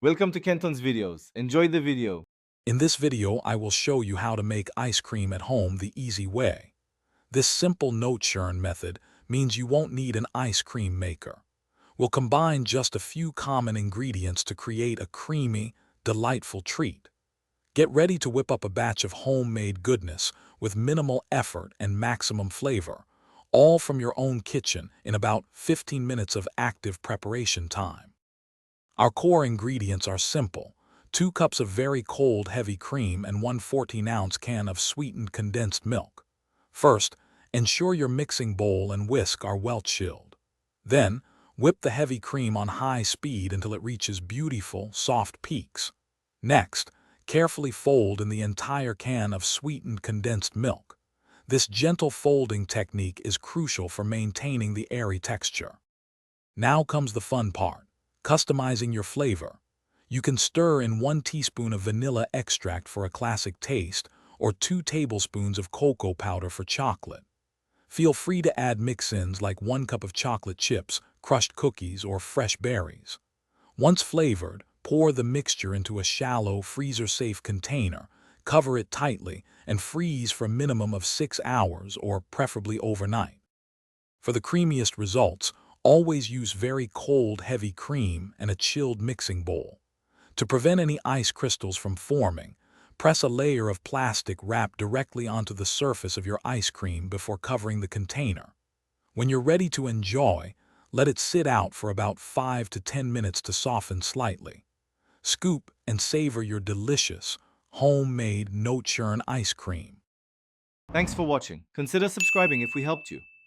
Welcome to Kenton's videos. Enjoy the video. In this video, I will show you how to make ice cream at home the easy way. This simple no-churn method means you won't need an ice cream maker. We'll combine just a few common ingredients to create a creamy, delightful treat. Get ready to whip up a batch of homemade goodness with minimal effort and maximum flavor, all from your own kitchen in about 15 minutes of active preparation time. Our core ingredients are simple: 2 cups of very cold heavy cream and 1 14-ounce can of sweetened condensed milk. First, ensure your mixing bowl and whisk are well chilled. Then, whip the heavy cream on high speed until it reaches beautiful, soft peaks. Next, carefully fold in the entire can of sweetened condensed milk. This gentle folding technique is crucial for maintaining the airy texture. Now comes the fun part: customizing your flavor. You can stir in 1 teaspoon of vanilla extract for a classic taste or 2 tablespoons of cocoa powder for chocolate. Feel free to add mix-ins like 1 cup of chocolate chips, crushed cookies, or fresh berries. Once flavored, pour the mixture into a shallow, freezer-safe container, cover it tightly, and freeze for a minimum of 6 hours or preferably overnight. For the creamiest results, always use very cold, heavy cream and a chilled mixing bowl. To prevent any ice crystals from forming, press a layer of plastic wrap directly onto the surface of your ice cream before covering the container. When you're ready to enjoy, let it sit out for about 5 to 10 minutes to soften slightly. Scoop and savor your delicious, homemade no-churn ice cream. Thanks for watching. Consider subscribing if we helped you.